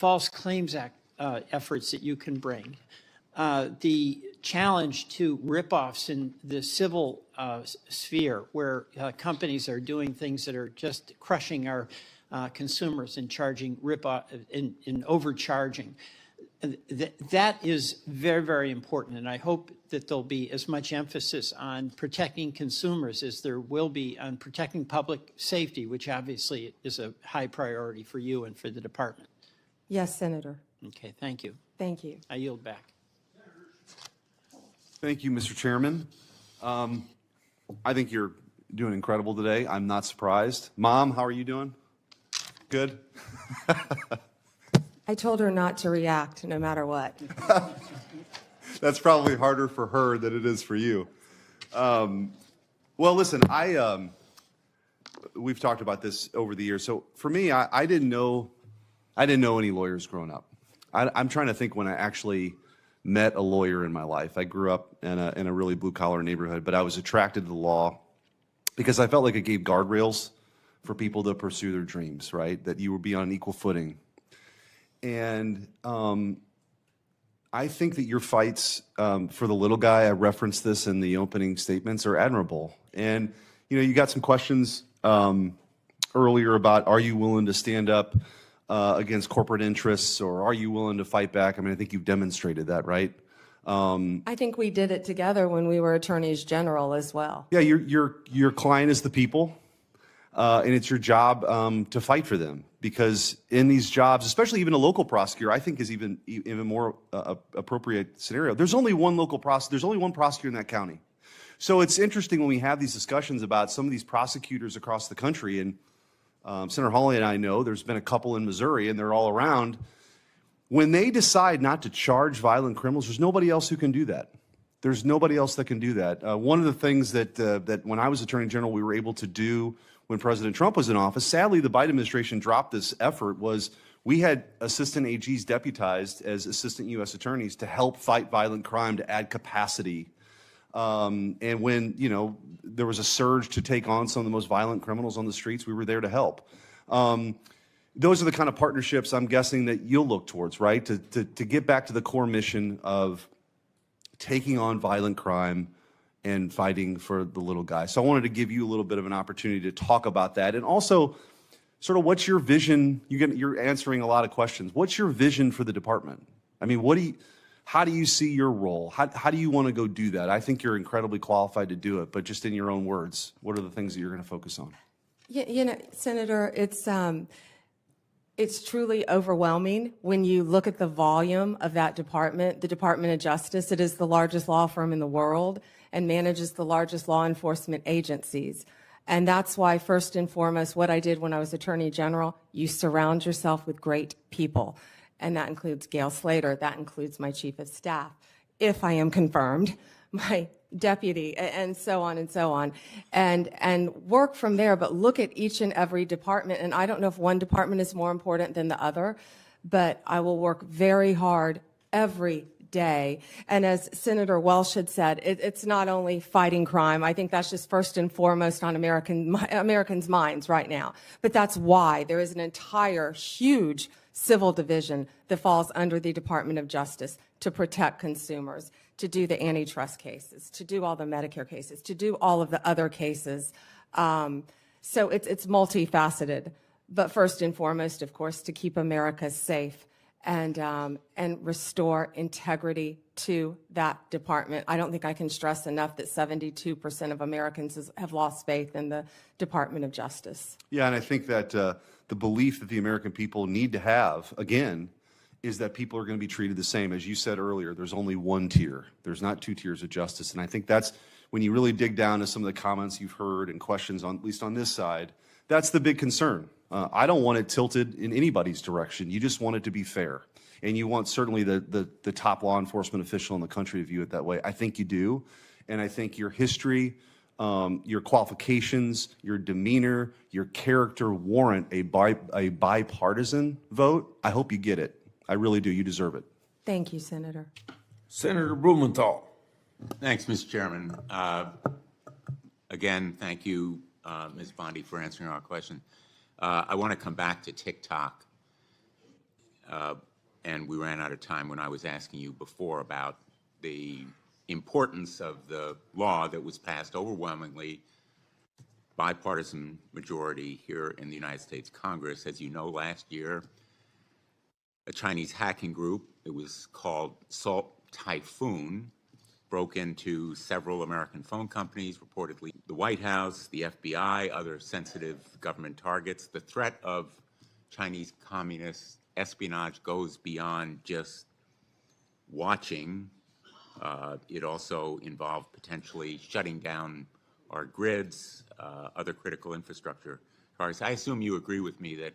False Claims Act efforts that you can bring, the challenge to ripoffs in the civil sphere, where companies are doing things that are just crushing our consumers and charging ripoff in overcharging. That is very, very important, and I hope that there'll be as much emphasis on protecting consumers as there will be on protecting public safety, which obviously is a high priority for you and for the department. Yes, Senator. Okay, thank you. Thank you. I yield back. Thank you, Mr. Chairman. I think you're doing incredible today. I'm not surprised. Mom, how are you doing? Good? I told her not to react no matter what. That's probably harder for her than it is for you. Well, listen, we've talked about this over the years. So for me, I didn't know any lawyers growing up. I'm trying to think when I actually met a lawyer in my life. I grew up in a really blue-collar neighborhood, but I was attracted to the law because I felt like it gave guardrails for people to pursue their dreams, right? That you would be on an equal footing. And I think that your fights for the little guy, I referenced this in the opening statements, are admirable. And, you know, you got some questions earlier about, are you willing to stand up against corporate interests, or are you willing to fight back? I mean, I think you've demonstrated that, right? I think we did it together when we were attorneys general as well. Yeah, your client is the people, and it's your job to fight for them. Because in these jobs, especially even a local prosecutor, I think is even more appropriate scenario. There's only one local prosecutor. There's only one prosecutor in that county. So it's interesting when we have these discussions about some of these prosecutors across the country. And Senator Hawley and I know there's been a couple in Missouri, and they're all around. When they decide not to charge violent criminals, there's nobody else who can do that. There's nobody else that can do that. One of the things that when I was Attorney General we were able to do when President Trump was in office, sadly the Biden administration dropped this effort, was we had assistant AGs deputized as assistant U.S. attorneys to help fight violent crime, to add capacity. And when, you know, there was a surge to take on some of the most violent criminals on the streets, we were there to help. Those are the kind of partnerships I'm guessing that you'll look towards, right? To get back to the core mission of taking on violent crime and fighting for the little guy. So I wanted to give you a little bit of an opportunity to talk about that. And also, sort of what's your vision? You're answering a lot of questions. What's your vision for the department? I mean, how do you see your role? How do you want to go do that? I think you're incredibly qualified to do it, but just in your own words, what are the things that you're going to focus on? You know, Senator, it's truly overwhelming when you look at the volume of that department. The Department of Justice, it is the largest law firm in the world and manages the largest law enforcement agencies. And that's why, first and foremost, what I did when I was Attorney General, you surround yourself with great people. And that includes Gail Slater, that includes my Chief of Staff, if I am confirmed, my deputy, and so on and so on, and work from there. But look at each and every department, and I don't know if one department is more important than the other, but I will work very hard every day. And as Senator Welsh had said, it's not only fighting crime. I think that's just first and foremost on Americans' minds right now. But that's why there is an entire huge civil division that falls under the Department of Justice to protect consumers, to do the antitrust cases, to do all the Medicare cases, to do all of the other cases. So it's multifaceted. But first and foremost, of course, to keep America safe and restore integrity to that department. I don't think I can stress enough that 72% of Americans have lost faith in the Department of Justice. Yeah, and I think that the belief that the American people need to have, again, is that people are going to be treated the same. As you said earlier, there's only one tier. There's not two tiers of justice. And I think that's when you really dig down to some of the comments you've heard and questions, at least on this side, that's the big concern. I don't want it tilted in anybody's direction. You just want it to be fair. And you want certainly the top law enforcement official in the country to view it that way. I think you do. And I think your history, your qualifications, your demeanor, your character warrant a bipartisan vote. I hope you get it. I really do. You deserve it. Thank you, Senator. Senator Blumenthal. Thanks, Mr. Chairman. Again, thank you, Ms. Bondi, for answering our question. I want to come back to TikTok. and we ran out of time when I was asking you before about the importance of the law that was passed overwhelmingly bipartisan majority here in the United States Congress. As you know, last year, a Chinese hacking group, it was called Salt Typhoon, broke into several American phone companies, reportedly the White House, the FBI, other sensitive government targets. The threat of Chinese communist espionage goes beyond just watching. It also involved potentially shutting down our grids, other critical infrastructure targets. I assume you agree with me that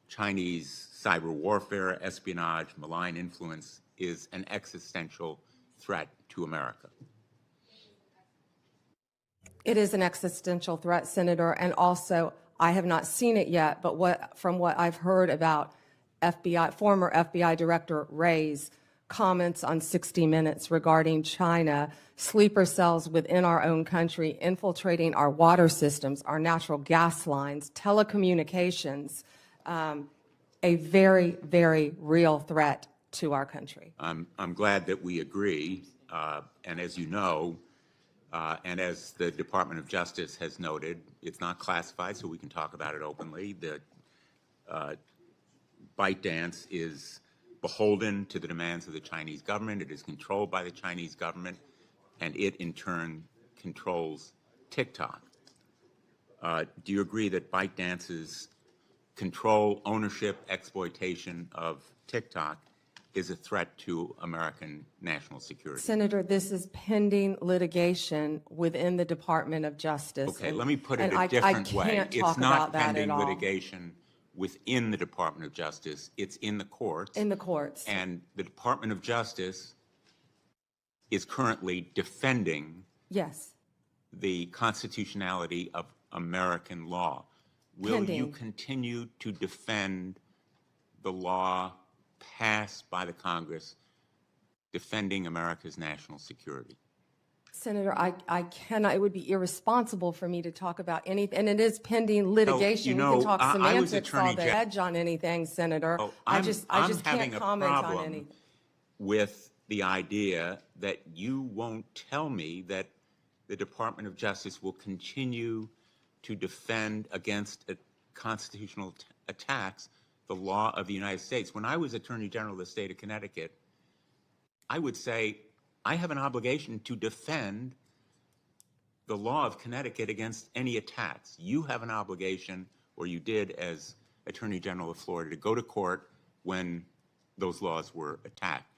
Chinese cyber warfare, espionage, malign influence is an existential threat to America. It is an existential threat, Senator, and also I have not seen it yet, but from what I've heard about former FBI Director Wray's comments on 60 Minutes regarding China, sleeper cells within our own country, infiltrating our water systems, our natural gas lines, telecommunications, a very, very real threat to our country. I'm glad that we agree, and as you know, and as the Department of Justice has noted, it's not classified, so we can talk about it openly. The ByteDance is beholden to the demands of the Chinese government. It is controlled by the Chinese government, and it in turn controls TikTok. Do you agree that ByteDance's control, ownership, exploitation of TikTok is a threat to American national security? Senator, this is pending litigation within the Department of Justice. Okay, let me put it a different way. It's not pending litigation within the Department of Justice. It's in the courts. In the courts. And the Department of Justice is currently defending Yes. the constitutionality of American law. Will you continue to defend the law passed by the Congress defending America's national security? Senator, I cannot. It would be irresponsible for me to talk about anything, and it is pending litigation. No, you can talk semantics Attorney all the edge on anything, Senator. I'm I just having can't a comment on problem anything. with the idea that you won't tell me that the Department of Justice will continue to defend against constitutional attacks the law of the United States. When I was Attorney General of the state of Connecticut, I would say I have an obligation to defend the law of Connecticut against any attacks. You have an obligation, or you did as Attorney General of Florida, to go to court when those laws were attacked.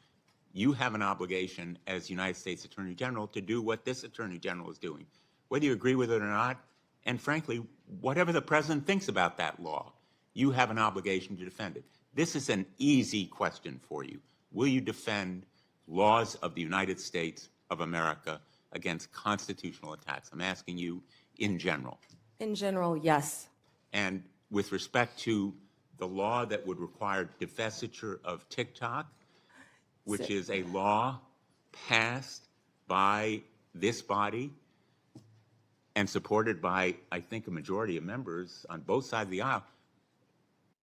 You have an obligation as United States Attorney General to do what this Attorney General is doing, whether you agree with it or not, and frankly, whatever the president thinks about that law, you have an obligation to defend it. This is an easy question for you. Will you defend laws of the United States of America against constitutional attacks? I'm asking you in general. In general, yes. And with respect to the law that would require divestiture of TikTok, which is a law passed by this body and supported by, I think, a majority of members on both sides of the aisle,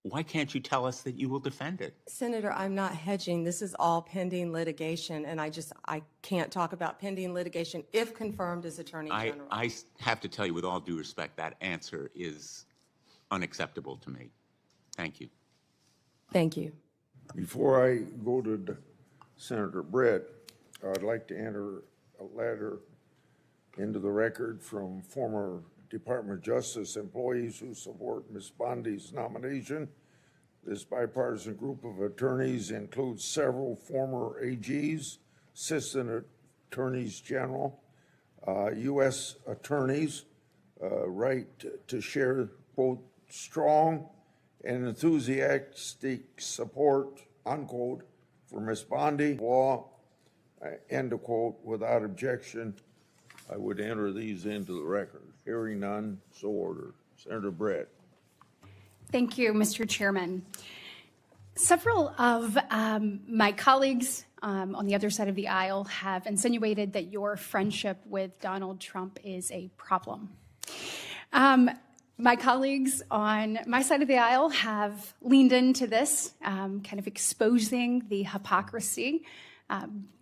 why can't you tell us that you will defend it? Senator, I'm not hedging. This is all pending litigation, and I can't talk about pending litigation if confirmed as Attorney General. I have to tell you, with all due respect, that answer is unacceptable to me. Thank you. Thank you. Before I go to Senator Brett, I'd like to enter a letter into the record from former Department of Justice employees who support Ms. Bondi's nomination. This bipartisan group of attorneys includes several former AGs, assistant attorneys general, U.S. attorneys, right to share both strong and enthusiastic support, unquote, for Ms. Bondi law, end of quote, without objection. I would enter these into the record. Hearing none, so ordered. Senator Brett. Thank you, Mr. Chairman. Several of my colleagues on the other side of the aisle have insinuated that your friendship with Donald Trump is a problem. My colleagues on my side of the aisle have leaned into this, kind of exposing the hypocrisy,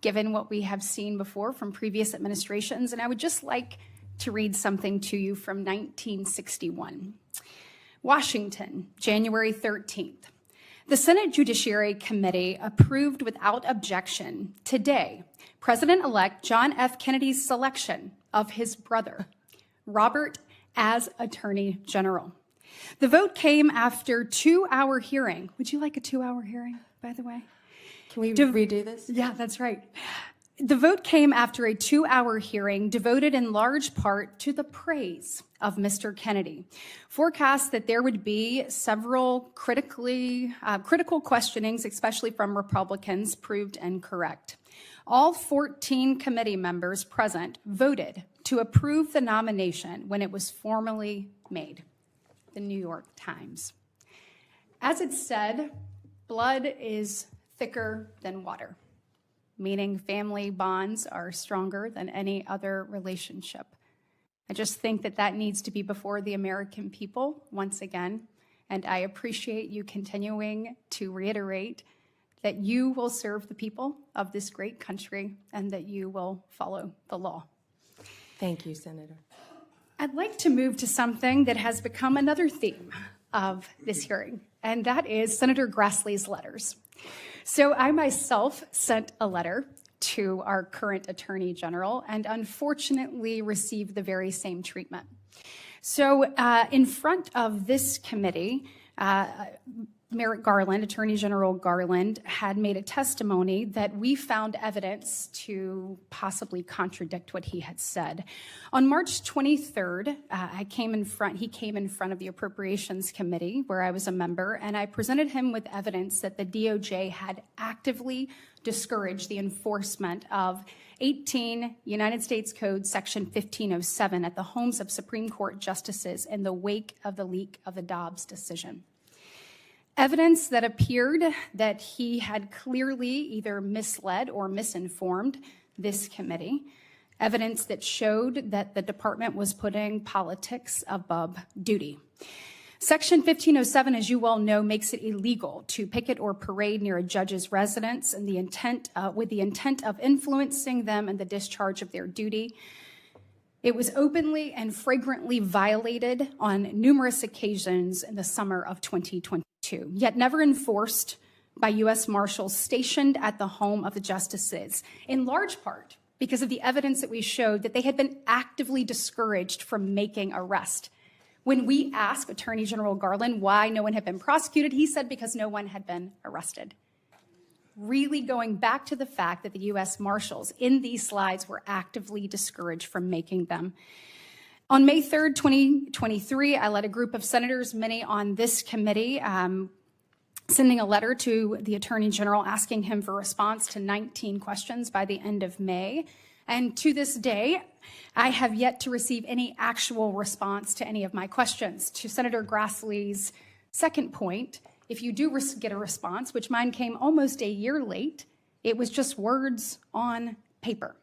given what we have seen before from previous administrations. And I would just like to read something to you from 1961. Washington, January 13th. The Senate Judiciary Committee approved without objection today President-elect John F. Kennedy's selection of his brother, Robert, as Attorney General. The vote came after a 2-hour hearing. Would you like a 2-hour hearing, by the way? Can we redo this? Yeah, that's right. The vote came after a 2-hour hearing devoted in large part to the praise of Mr. Kennedy. Forecasts that there would be several critical questionings, especially from Republicans, proved incorrect. All 14 committee members present voted to approve the nomination when it was formally made. The New York Times. As it said, blood is thicker than water, meaning family bonds are stronger than any other relationship. I just think that that needs to be before the American people once again, and I appreciate you continuing to reiterate that you will serve the people of this great country and that you will follow the law. Thank you, Senator. I'd like to move to something that has become another theme of this hearing, and that is Senator Grassley's letters. So I myself sent a letter to our current Attorney General and unfortunately received the very same treatment. So in front of this committee, Merrick Garland, Attorney General Garland, had made a testimony that we found evidence to possibly contradict what he had said. On March 23rd, he came in front of the Appropriations Committee, where I was a member, and I presented him with evidence that the DOJ had actively discouraged the enforcement of 18 United States Code Section 1507 at the homes of Supreme Court justices in the wake of the leak of the Dobbs decision. Evidence that appeared that he had clearly either misled or misinformed this committee. Evidence that showed that the department was putting politics above duty. Section 1507, as you well know, makes it illegal to picket or parade near a judge's residence and with the intent of influencing them in the discharge of their duty. It was openly and flagrantly violated on numerous occasions in the summer of 2022, yet never enforced by U.S. Marshals stationed at the home of the justices, in large part because of the evidence that we showed that they had been actively discouraged from making arrest. When we asked Attorney General Garland why no one had been prosecuted, he said because no one had been arrested. Really going back to the fact that the U.S. Marshals in these slides were actively discouraged from making them. On May 3rd, 2023, I led a group of senators, many on this committee, sending a letter to the Attorney General asking him for a response to 19 questions by the end of May. And to this day, I have yet to receive any actual response to any of my questions. To Senator Grassley's second point, if you do get a response, which mine came almost a year late, it was just words on paper.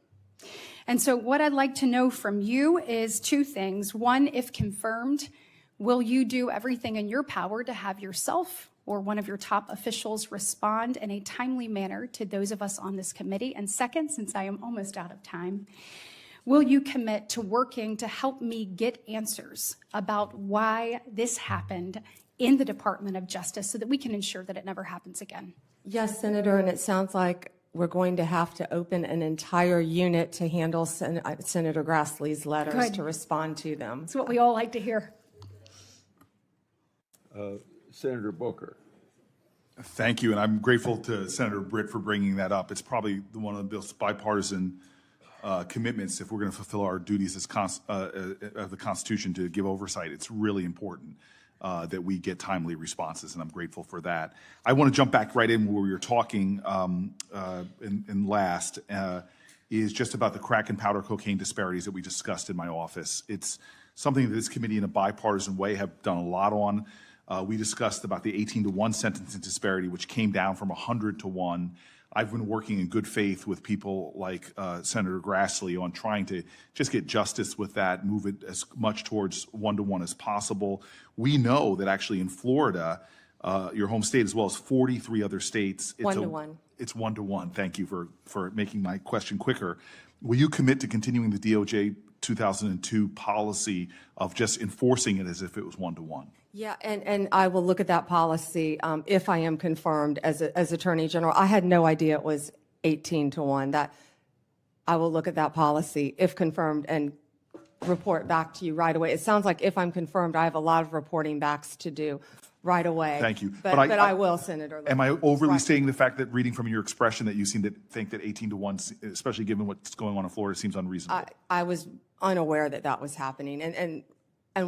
And so what I'd like to know from you is two things. One, if confirmed, will you do everything in your power to have yourself or one of your top officials respond in a timely manner to those of us on this committee? And second, since I am almost out of time, will you commit to working to help me get answers about why this happened in the Department of Justice so that we can ensure that it never happens again? Yes, Senator, and it sounds like we're going to have to open an entire unit to handle Senator Grassley's letters. Good. To respond to them. That's what we all like to hear. Senator Booker. Thank you, and I'm grateful to Senator Britt for bringing that up. It's probably one of the most bipartisan commitments if we're going to fulfill our duties as of the Constitution to give oversight. It's really important that we get timely responses, and I'm grateful for that. I want to jump back right in where we were talking in last is just about the crack and powder cocaine disparities that we discussed in my office. It's something that this committee in a bipartisan way have done a lot on. We discussed about the 18-to-1 sentencing disparity, which came down from 100 to 1. I've been working in good faith with people like Senator Grassley on trying to just get justice with that, move it as much towards one-to-one as possible. We know that actually in Florida, your home state, as well as 43 other states, it's One-to-one. It's one-to-one. Thank you for making my question quicker. Will you commit to continuing the DOJ 2002 policy of just enforcing it as if it was one-to-one? Yeah, and I will look at that policy if I am confirmed as Attorney General. I had no idea it was 18-1. That I will look at that policy if confirmed and report back to you right away. It sounds like if I'm confirmed, I have a lot of reporting backs to do right away. Thank you. But I will, Senator. Am I overly Right. stating the fact that reading from your expression that you seem to think that 18-1, especially given what's going on in Florida, seems unreasonable? I was unaware that that was happening and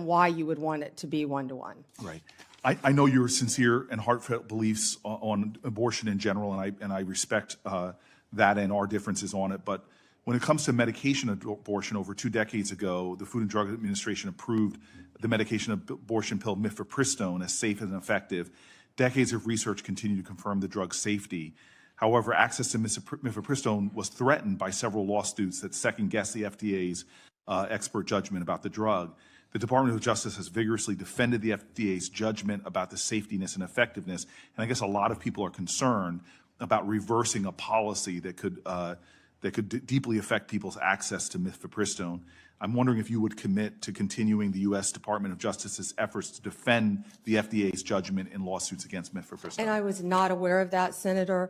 why you would want it to be 1-to-1. Right. I know your sincere and heartfelt beliefs on abortion in general, and I respect that and our differences on it. But when it comes to medication abortion, over 2 decades ago, the Food and Drug Administration approved the medication abortion pill mifepristone as safe and effective. Decades of research continue to confirm the drug's safety. However, access to mifepristone was threatened by several lawsuits that second-guessed the FDA's expert judgment about the drug. The Department of Justice has vigorously defended the FDA's judgment about the safetiness and effectiveness, and I guess a lot of people are concerned about reversing a policy that could deeply affect people's access to mifepristone. I'm wondering if you would commit to continuing the U.S. Department of Justice's efforts to defend the FDA's judgment in lawsuits against mifepristone. And I was not aware of that, Senator,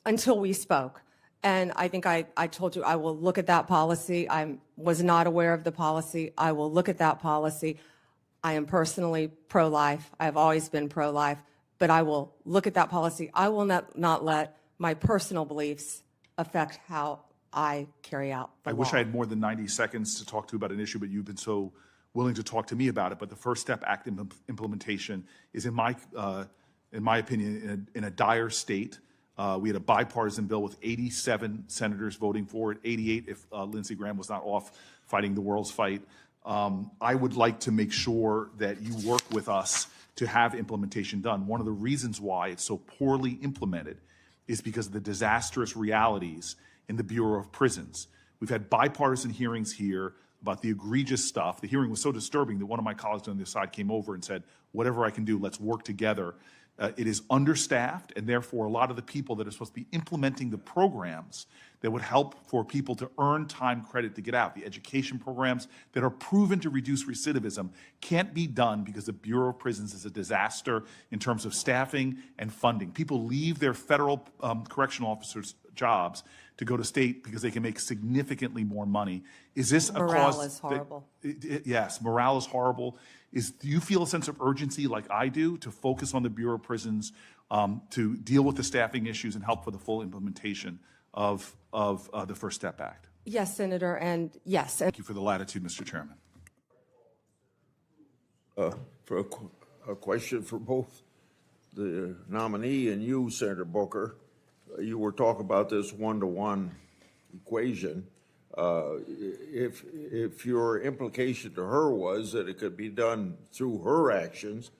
until we spoke. And I think I told you I will look at that policy. I was not aware of the policy. I will look at that policy. I am personally pro-life. I have always been pro-life. But I will look at that policy. I will not let my personal beliefs affect how I carry out the law. I wish I had more than 90 seconds to talk to you about an issue, but you've been so willing to talk to me about it. But the First Step Act implementation is, in my opinion, in a dire state. We had a bipartisan bill with 87 senators voting for it, 88 if Lindsey Graham was not off fighting the world's fight. I would like to make sure that you work with us to have implementation done. One of the reasons why it's so poorly implemented is because of the disastrous realities in the Bureau of Prisons. We've had bipartisan hearings here about the egregious stuff. The hearing was so disturbing that one of my colleagues on the side came over and said, whatever I can do, let's work together. It is understaffed, and therefore a lot of the people that are supposed to be implementing the programs that would help for people to earn time credit to get out, the education programs that are proven to reduce recidivism, can't be done because the Bureau of Prisons is a disaster in terms of staffing and funding. People leave their federal correctional officers' jobs to go to state because they can make significantly more money. Is this a cause? Morale is horrible. Yes, morale is horrible. Do you feel a sense of urgency like I do to focus on the Bureau of Prisons, to deal with the staffing issues and help for the full implementation of the First Step Act? Yes, Senator, and yes. Thank you for the latitude, Mr. Chairman. For a question for both the nominee and you, Senator Booker. You were talking about this one-to-one equation. If your implication to her was that it could be done through her actions,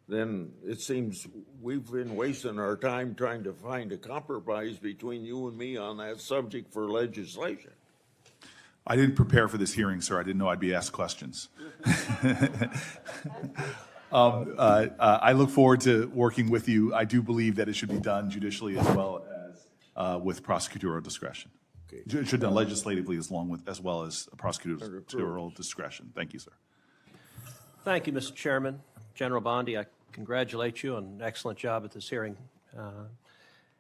then it seems we've been wasting our time trying to find a compromise between you and me on that subject for legislation. I didn't prepare for this hearing, sir. I didn't know I'd be asked questions. I look forward to working with you. I do believe that it should be done judicially as well as with prosecutorial discretion. Okay. It should be done legislatively as well as prosecutorial discretion. Thank you, sir. Thank you, Mr. Chairman. General Bondi, I congratulate you on an excellent job at this hearing.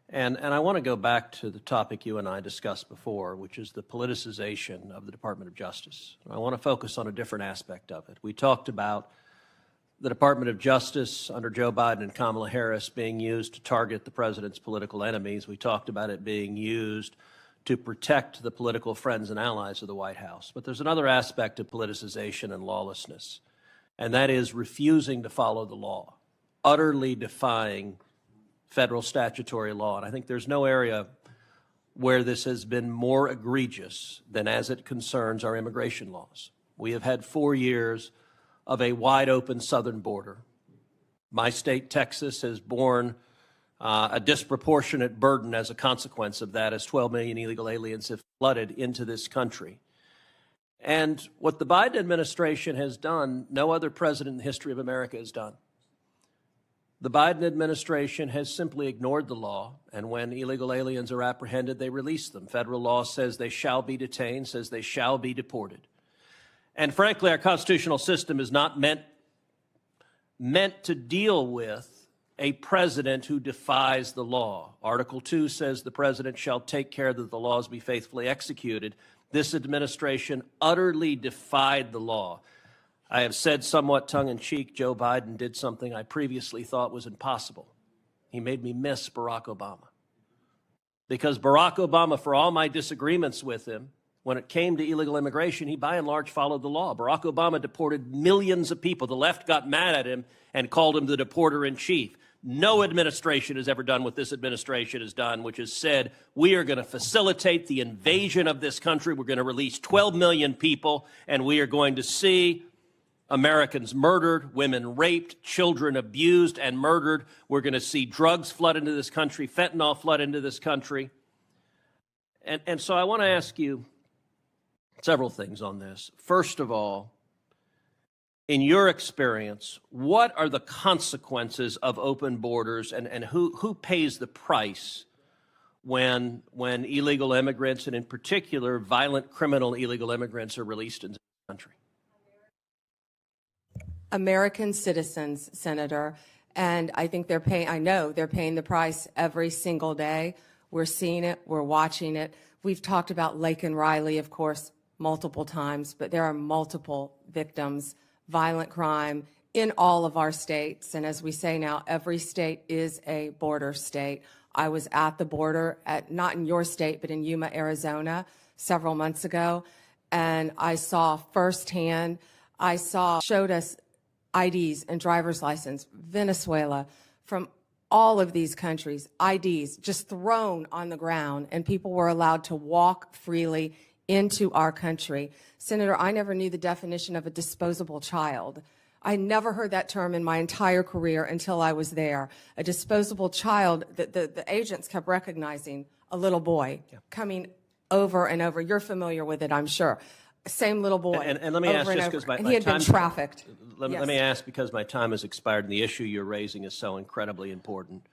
And I want to go back to the topic you and I discussed before, which is the politicization of the Department of Justice. I want to focus on a different aspect of it. We talked about the Department of Justice under Joe Biden and Kamala Harris being used to target the president's political enemies. We talked about it being used to protect the political friends and allies of the White House. But there's another aspect of politicization and lawlessness, and that is refusing to follow the law, utterly defying federal statutory law. And I think there's no area where this has been more egregious than as it concerns our immigration laws. We have had 4 years of a wide open southern border. My state, Texas, has borne a disproportionate burden as a consequence of that, as 12 million illegal aliens have flooded into this country. And what the Biden administration has done, no other president in the history of America has done. The Biden administration has simply ignored the law, and when illegal aliens are apprehended, they release them. Federal law says they shall be detained, says they shall be deported. And frankly, our constitutional system is not meant to deal with a president who defies the law. Article 2 says the president shall take care that the laws be faithfully executed. This administration utterly defied the law. I have said somewhat tongue-in-cheek, Joe Biden did something I previously thought was impossible. He made me miss Barack Obama. Because Barack Obama, for all my disagreements with him, when it came to illegal immigration, he by and large followed the law. Barack Obama deported millions of people. The left got mad at him and called him the deporter-in-chief. No administration has ever done what this administration has done, which has said, we are going to facilitate the invasion of this country. We're going to release 12 million people, and we are going to see Americans murdered, women raped, children abused and murdered. We're going to see drugs flood into this country, fentanyl flood into this country. And so I want to ask you several things on this. First of all, in your experience, what are the consequences of open borders, and who pays the price when illegal immigrants, and in particular violent criminal illegal immigrants, are released into the country? American citizens, Senator, and I think I know they're paying the price every single day. We're seeing it, we're watching it. We've talked about Lake and Riley, of course, multiple times, but there are multiple victims, violent crime in all of our states. And as we say now, every state is a border state. I was at the border, not in your state, but in Yuma, Arizona, several months ago, and I saw firsthand, showed us IDs and driver's license, Venezuela, from all of these countries, IDs just thrown on the ground, and people were allowed to walk freely into our country. Senator, I never knew the definition of a disposable child. I never heard that term in my entire career until I was there. A disposable child, the agents kept recognizing a little boy coming over and over. You're familiar with it, I'm sure. Same little boy. And let me ask, just because he had been trafficked. Let me ask, because my time has expired and the issue you're raising is so incredibly important.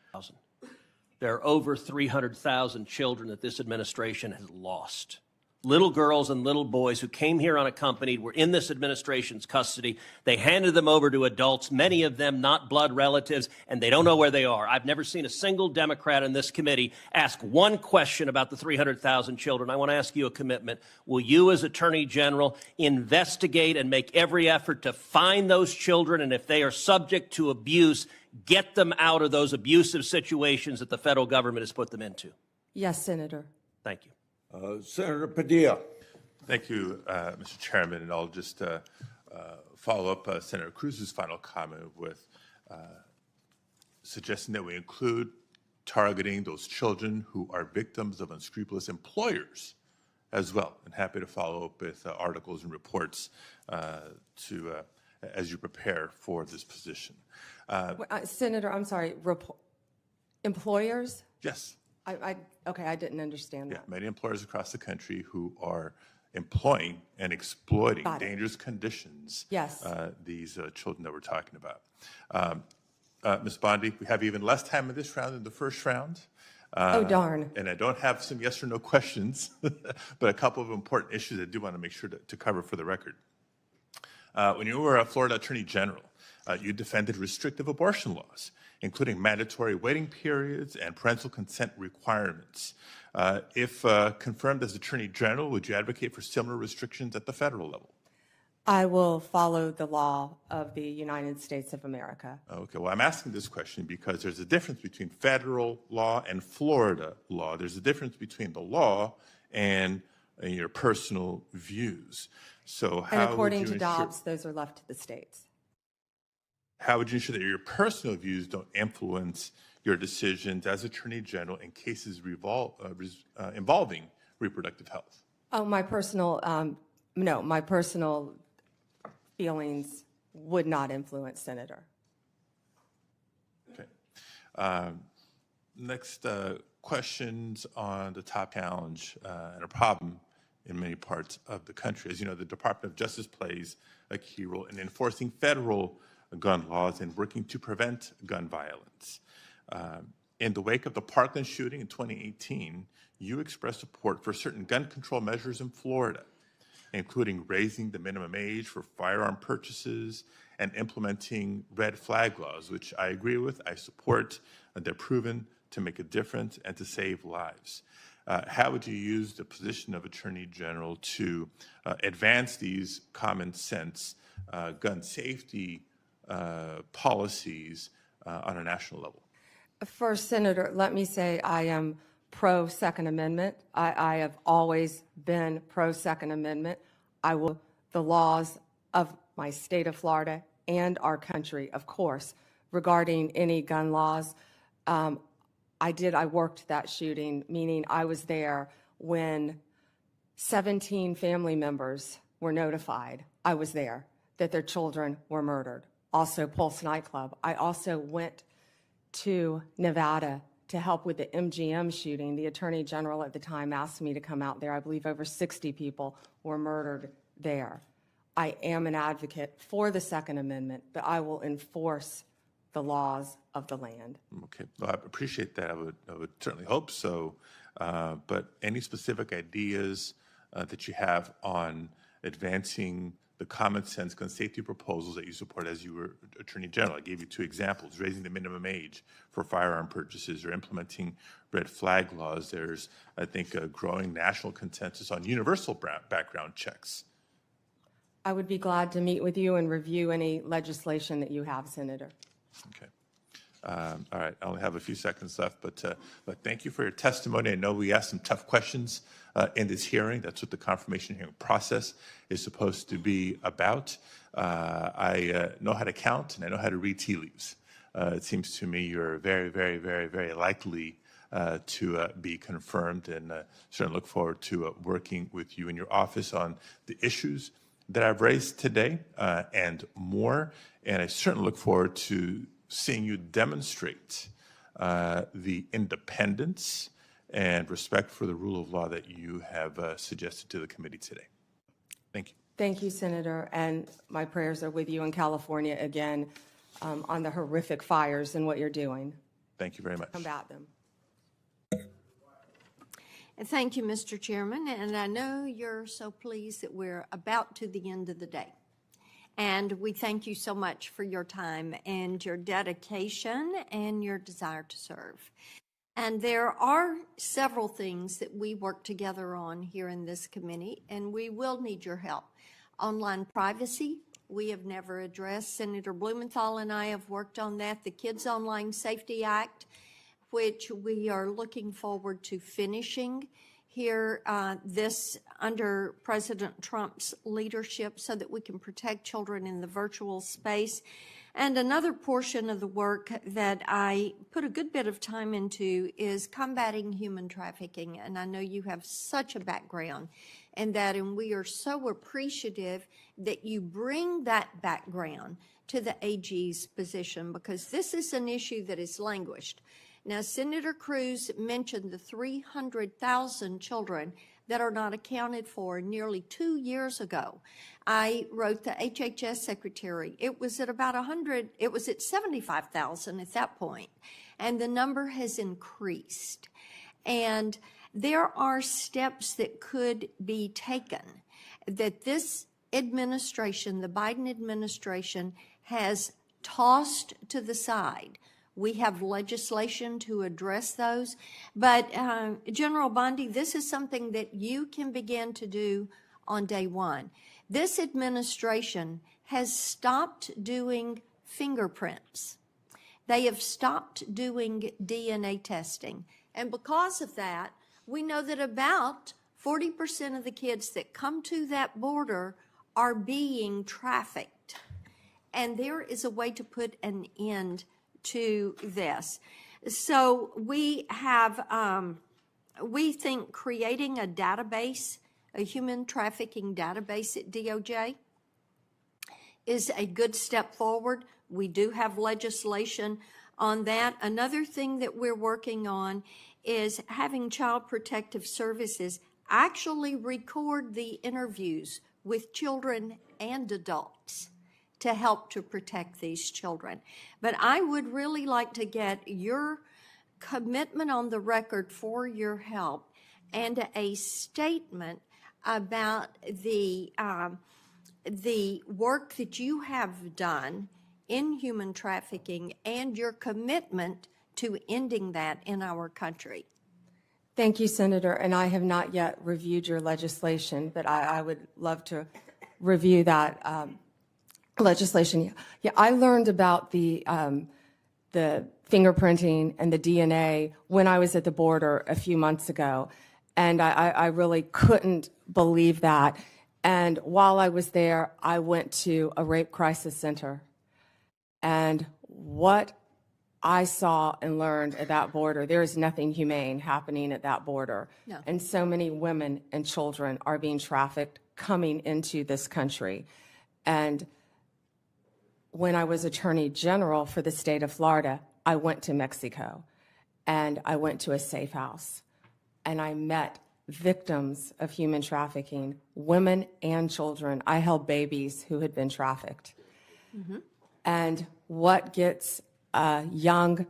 There are over 300,000 children that this administration has lost. Little girls and little boys who came here unaccompanied were in this administration's custody. They handed them over to adults, many of them not blood relatives, and they don't know where they are. I've never seen a single Democrat in this committee ask one question about the 300,000 children. I want to ask you a commitment. Will you, as Attorney General, investigate and make every effort to find those children, and if they are subject to abuse, get them out of those abusive situations that the federal government has put them into? Yes, Senator. Thank you. Senator Padilla. Thank you, Mr. Chairman, and I'll just follow up Senator Cruz's final comment with suggesting that we include targeting those children who are victims of unscrupulous employers as well. And happy to follow up with articles and reports as you prepare for this position. Senator, I'm sorry, employers? Yes. Okay, I didn't understand that. Yeah, many employers across the country who are employing and exploiting dangerous conditions. Yes. These children that we're talking about. Ms. Bondi, we have even less time in this round than the first round. Oh, darn. And I don't have some yes or no questions, but a couple of important issues I do want to make sure to cover for the record. When you were a Florida Attorney General, you defended restrictive abortion laws, including mandatory waiting periods and parental consent requirements. If confirmed as Attorney General, would you advocate for similar restrictions at the federal level? I will follow the law of the United States of America. Okay, well, I'm asking this question because there's a difference between federal law and Florida law. There's a difference between the law and your personal views. So how and according would you to Dobbs, those are left to the states. How would you ensure that your personal views don't influence your decisions as Attorney General in cases involving reproductive health? Oh, my personal, no, my personal feelings would not influence, Senator. Okay. Next, questions on the top challenge and a problem in many parts of the country. As you know, the Department of Justice plays a key role in enforcing federal gun laws and working to prevent gun violence. In the wake of the Parkland shooting in 2018, you expressed support for certain gun control measures in Florida, including raising the minimum age for firearm purchases and implementing red flag laws, which I agree with, I support. They're proven to make a difference and to save lives. How would you use the position of Attorney General to advance these common sense gun safety policies on a national level? First, Senator, let me say I am pro Second Amendment. I have always been pro Second Amendment. I will the laws of my state of Florida and our country, of course, regarding any gun laws. I worked that shooting, meaning I was there when 17 family members were notified. I was there that their children were murdered. Also, Pulse nightclub. I also went to Nevada to help with the MGM shooting. The Attorney General at the time asked me to come out there. I believe over 60 people were murdered there. I am an advocate for the Second Amendment, but I will enforce the laws of the land. Okay, well, I appreciate that. I would certainly hope so. But any specific ideas that you have on advancing the common sense gun safety proposals that you support as you were Attorney General? I gave you 2 examples: raising the minimum age for firearm purchases or implementing red flag laws. There's, I think, a growing national consensus on universal background checks. I would be glad to meet with you and review any legislation that you have, Senator. Okay. All right, I only have a few seconds left, but thank you for your testimony. I know we asked some tough questions in this hearing. That's what the confirmation hearing process is supposed to be about. I know how to count and I know how to read tea leaves. It seems to me you're very, very, very, very likely to be confirmed, and certainly look forward to working with you in your office on the issues that I've raised today and more. And I certainly look forward to seeing you demonstrate the independence and respect for the rule of law that you have suggested to the committee today. Thank you. Thank you, Senator, and my prayers are with you in California again on the horrific fires and what you're doing. Thank you very much. Combat them. Thank you, Mr. Chairman, and I know you're so pleased that we're about to the end of the day. And we thank you so much for your time and your dedication and your desire to serve. And there are several things that we work together on here in this committee, and we will need your help. Online privacy, we have never addressed. Senator Blumenthal and I have worked on that. The Kids Online Safety Act, which we are looking forward to finishing here this under President Trump's leadership so that we can protect children in the virtual space. And another portion of the work that I put a good bit of time into is combating human trafficking. And I know you have such a background in that, and we are so appreciative that you bring that background to the AG's position, because this is an issue that has languished. Now, Senator Cruz mentioned the 300,000 children that are not accounted for nearly 2 years ago. I wrote the HHS secretary. It was at about 100, it was at 75,000 at that point, and the number has increased. And there are steps that could be taken that this administration, the Biden administration, has tossed to the side. We have legislation to address those. But General Bondi, this is something that you can begin to do on day one. This administration has stopped doing fingerprints. They have stopped doing DNA testing. And because of that, we know that about 40% of the kids that come to that border are being trafficked. And there is a way to put an end to this. So we have, we think creating a database, a human trafficking database at DOJ is a good step forward. We do have legislation on that. Another thing that we're working on is having Child Protective Services actually record the interviews with children and adults to help to protect these children. But I would really like to get your commitment on the record for your help and a statement about the work that you have done in human trafficking and your commitment to ending that in our country. Thank you, Senator. And I have not yet reviewed your legislation, but I would love to review that legislation. Yeah, I learned about the fingerprinting and the DNA when I was at the border a few months ago, and I really couldn't believe that. And while I was there, I went to a rape crisis center, and what I saw and learned at that border, there is nothing humane happening at that border. No. And so many women and children are being trafficked coming into this country. And when I was Attorney General for the state of Florida, I went to Mexico and I went to a safe house and I met victims of human trafficking, women and children. I held babies who had been trafficked. Mm-hmm. And what gets a young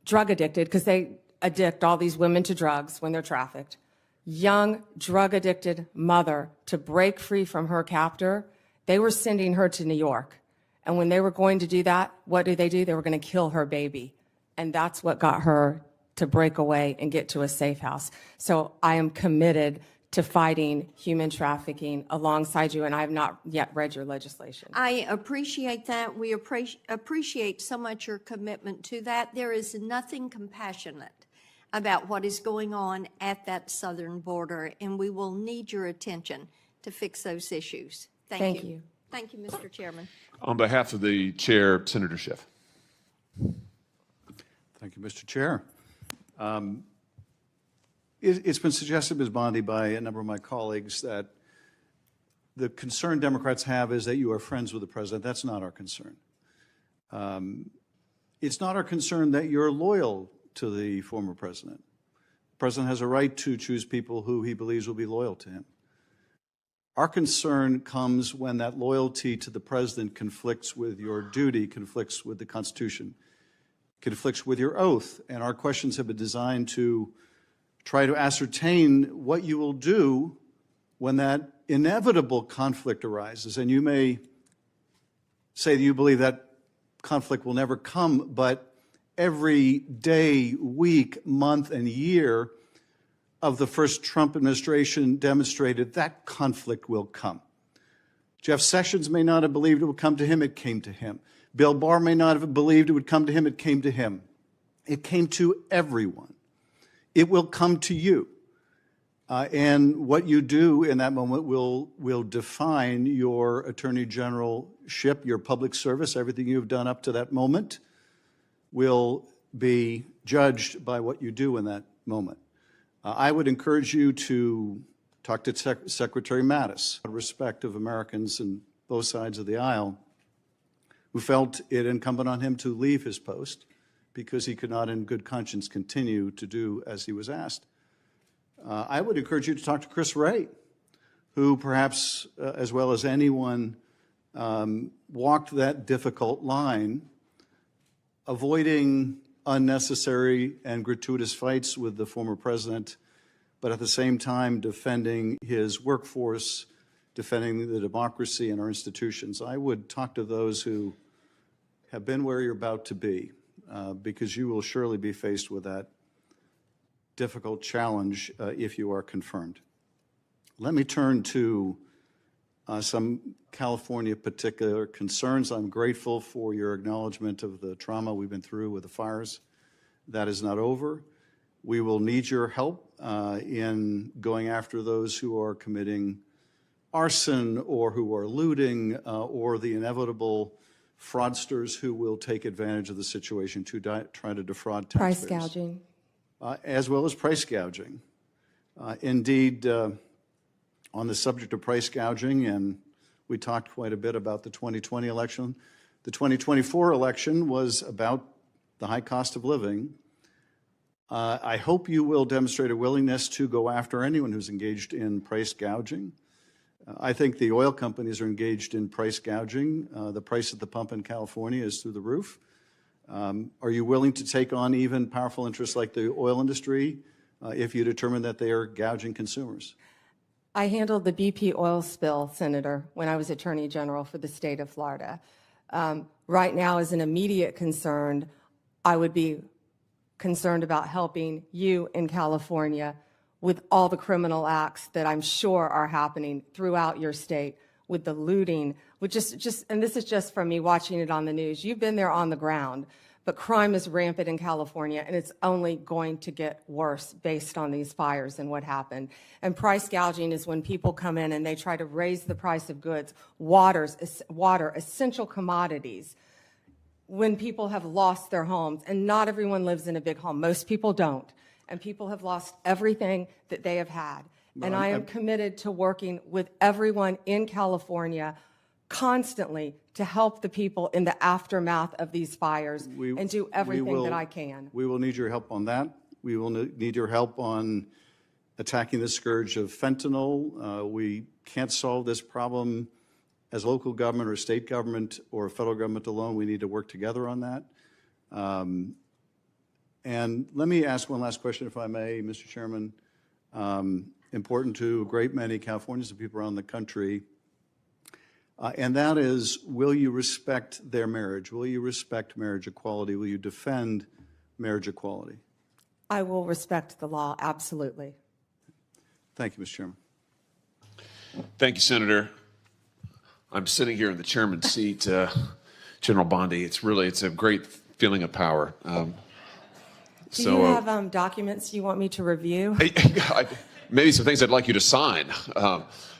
drug addicted, because they addict all these women to drugs when they're trafficked, young drug addicted mother to break free from her captor, they were sending her to New York. And when they were going to do that, what do? They were going to kill her baby. And that's what got her to break away and get to a safe house. So I am committed to fighting human trafficking alongside you, and I have not yet read your legislation. I appreciate that. We appreciate so much your commitment to that. There is nothing compassionate about what is going on at that southern border, and we will need your attention to fix those issues. Thank you. Thank you, Mr. Chairman. On behalf of the chair, Senator Schiff. Thank you, Mr. Chair. It's been suggested, Ms. Bondi, by a number of my colleagues that the concern Democrats have is that you are friends with the president. That's not our concern. It's not our concern that you're loyal to the former president. The president has a right to choose people who he believes will be loyal to him. Our concern comes when that loyalty to the president conflicts with your duty, conflicts with the Constitution, conflicts with your oath. And our questions have been designed to try to ascertain what you will do when that inevitable conflict arises. And you may say that you believe that conflict will never come, but every day, week, month, and year of the first Trump administration demonstrated that conflict will come. Jeff Sessions may not have believed it would come to him, it came to him. Bill Barr may not have believed it would come to him, it came to him. It came to everyone. It will come to you. And what you do in that moment will define your attorney generalship, your public service. Everything you've done up to that moment will be judged by what you do in that moment. I would encourage you to talk to Secretary Mattis, out of respect of Americans on both sides of the aisle, who felt it incumbent on him to leave his post because he could not in good conscience continue to do as he was asked. I would encourage you to talk to Chris Wray, who perhaps, as well as anyone, walked that difficult line, avoiding unnecessary and gratuitous fights with the former president, but at the same time defending his workforce, defending the democracy and our institutions. I would talk to those who have been where you're about to be, because you will surely be faced with that difficult challenge if you are confirmed. Let me turn to some California particular concerns. I'm grateful for your acknowledgement of the trauma we've been through with the fires. That is not over. We will need your help in going after those who are committing arson or who are looting or the inevitable fraudsters who will take advantage of the situation to try to defraud taxpayers. Price gouging. As well as price gouging. Indeed, on the subject of price gouging, and we talked quite a bit about the 2020 election, the 2024 election was about the high cost of living, I hope you will demonstrate a willingness to go after anyone who's engaged in price gouging. I think the oil companies are engaged in price gouging. The price at the pump in California is through the roof. Are you willing to take on even powerful interests like the oil industry if you determine that they are gouging consumers? I handled the BP oil spill, Senator, when I was Attorney General for the state of Florida. Right now, as an immediate concern, I would be concerned about helping you in California with all the criminal acts that I'm sure are happening throughout your state, with the looting, with and this is just from me watching it on the news. You've been there on the ground, but crime is rampant in California, and it's only going to get worse based on these fires and what happened. And price gouging is when people come in and they try to raise the price of goods, water, essential commodities, when people have lost their homes. And not everyone lives in a big home. Most people don't. And people have lost everything that they have had. And I am committed to working with everyone in California constantly to help the people in the aftermath of these fires and do everything that I can. We will need your help on that. We will need your help on attacking the scourge of fentanyl. We can't solve this problem as local government or state government or federal government alone. We need to work together on that. And let me ask one last question, if I may, Mr. Chairman. Important to a great many Californians and people around the country. And that is, will you respect their marriage? Will you respect marriage equality? Will you defend marriage equality? I will respect the law, absolutely. Thank you, Mr. Chairman. Thank you, Senator. I'm sitting here in the chairman's seat, General Bondi. It's a great feeling of power. Do you have documents you want me to review? Maybe some things I'd like you to sign.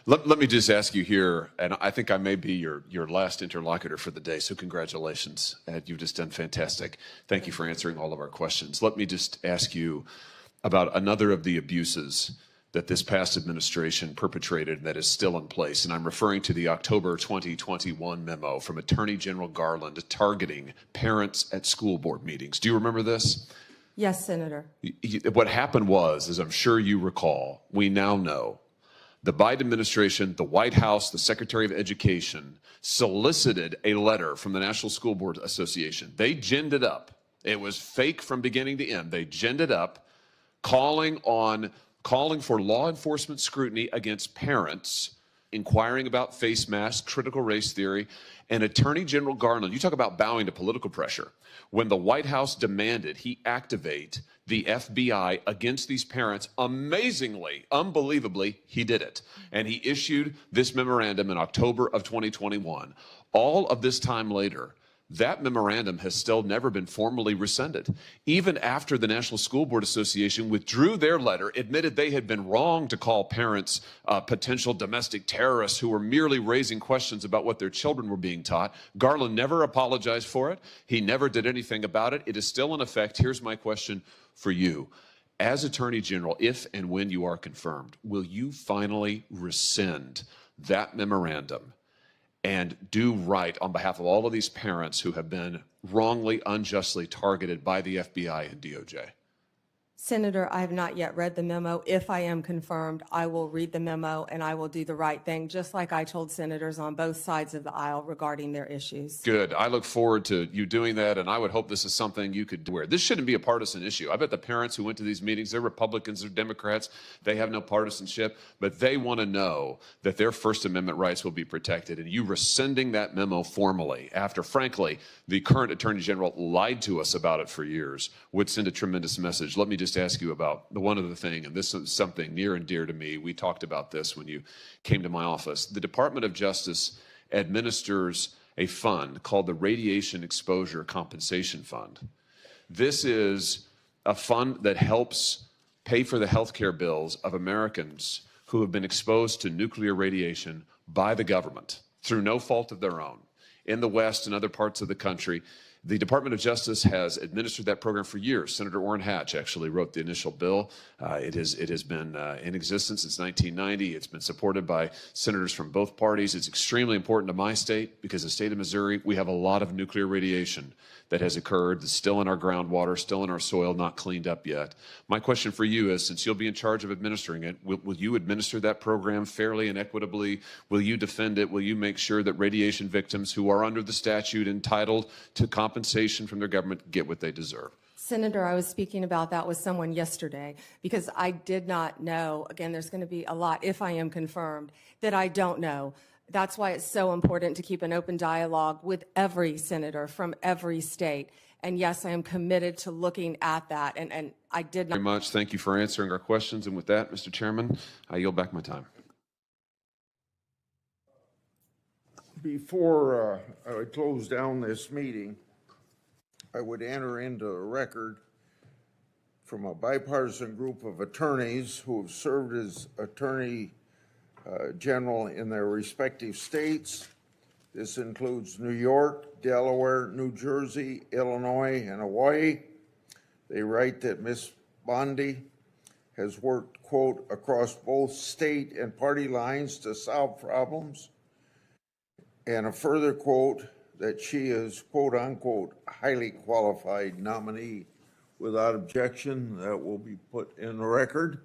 Let me just ask you here, and I think I may be your last interlocutor for the day, so congratulations. You've just done fantastic. Thank you for answering all of our questions. Let me just ask you about another of the abuses that this past administration perpetrated that is still in place, and I'm referring to the October 2021 memo from Attorney General Garland targeting parents at school board meetings. Do you remember this? Yes, Senator. What happened was, as I'm sure you recall, we now know the Biden administration, the White House, the Secretary of Education solicited a letter from the National School Board Association. They ginned it up. It was fake from beginning to end. They ginned it up, calling for law enforcement scrutiny against parents, inquiring about face masks, critical race theory, and Attorney General Garland. You talk about bowing to political pressure. When the White House demanded he activate the FBI against these parents, amazingly, unbelievably, he did it. And he issued this memorandum in October of 2021. All of this time later, that memorandum has still never been formally rescinded. Even after the National School Board Association withdrew their letter, admitted they had been wrong to call parents potential domestic terrorists who were merely raising questions about what their children were being taught, Garland never apologized for it. He never did anything about it. It is still in effect. Here's my question for you. As Attorney General, if and when you are confirmed, will you finally rescind that memorandum and do right on behalf of all of these parents who have been wrongly, unjustly targeted by the FBI and DOJ? Senator, I have not yet read the memo. If I am confirmed, I will read the memo and I will do the right thing, just like I told senators on both sides of the aisle regarding their issues. Good. I look forward to you doing that, and I would hope this is something you could do. This shouldn't be a partisan issue. I bet the parents who went to these meetings, they're Republicans or Democrats. They have no partisanship, but they want to know that their First Amendment rights will be protected. And you rescinding that memo formally after, frankly, the current Attorney General lied to us about it for years would send a tremendous message. Let me just ask you about the one other thing, and this is something near and dear to me. We talked about this when you came to my office. The Department of Justice administers a fund called the Radiation Exposure Compensation Fund. This is a fund that helps pay for the health care bills of Americans who have been exposed to nuclear radiation by the government through no fault of their own in the West and other parts of the country. The Department of Justice has administered that program for years. Senator Orrin Hatch actually wrote the initial bill. It has been in existence since 1990. It's been supported by senators from both parties. It's extremely important to my state because the state of Missouri, we have a lot of nuclear radiation that has occurred, that's still in our groundwater, still in our soil, not cleaned up yet. My question for you is, since you'll be in charge of administering it, will you administer that program fairly and equitably? Will you defend it? Will you make sure that radiation victims who are under the statute entitled to compensation from their government get what they deserve? Senator, I was speaking about that with someone yesterday because I did not know, again, there's going to be a lot, if I am confirmed, that I don't know. That's why it's so important to keep an open dialogue with every senator from every state. And yes, I am committed to looking at that. And I did not. Very much. Thank you for answering our questions. And with that, Mr. Chairman, I yield back my time. Before I close down this meeting, I would enter into a record from a bipartisan group of attorneys who have served as Attorney General in their respective states. This includes New York, Delaware, New Jersey, Illinois, and Hawaii. They write that Ms. Bondi has worked, quote, across both state and party lines to solve problems. And a further quote that she is, quote unquote, highly qualified nominee. Without objection, that will be put in the record.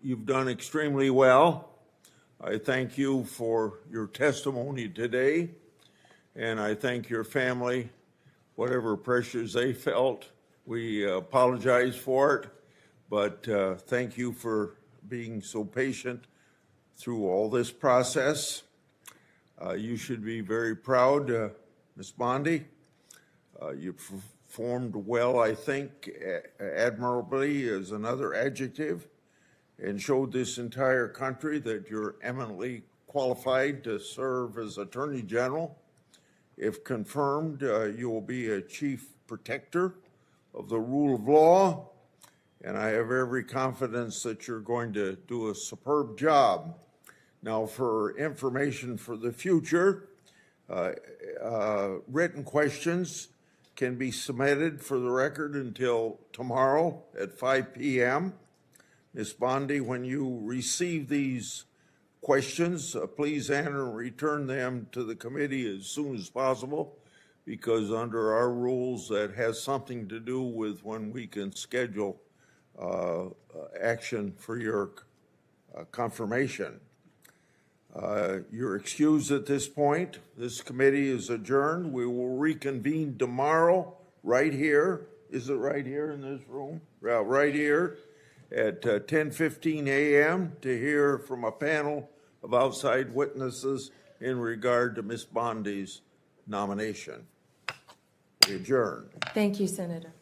You've done extremely well. I thank you for your testimony today, and I thank your family, whatever pressures they felt. We apologize for it, but thank you for being so patient through all this process. You should be very proud, Ms. Bondi. You performed well, I think, admirably is another adjective, and showed this entire country that you're eminently qualified to serve as Attorney General. If confirmed, you will be a chief protector of the rule of law, and I have every confidence that you're going to do a superb job. Now, for information for the future, written questions can be submitted for the record until tomorrow at 5 p.m. Ms. Bondi, when you receive these questions, please enter and return them to the committee as soon as possible, because under our rules, that has something to do with when we can schedule action for your confirmation. You're excused at this point. This committee is adjourned. We will reconvene tomorrow right here. Is it right here in this room? Right here at 10:15 a.m. to hear from a panel of outside witnesses in regard to Ms. Bondi's nomination. We adjourn. Thank you, Senator.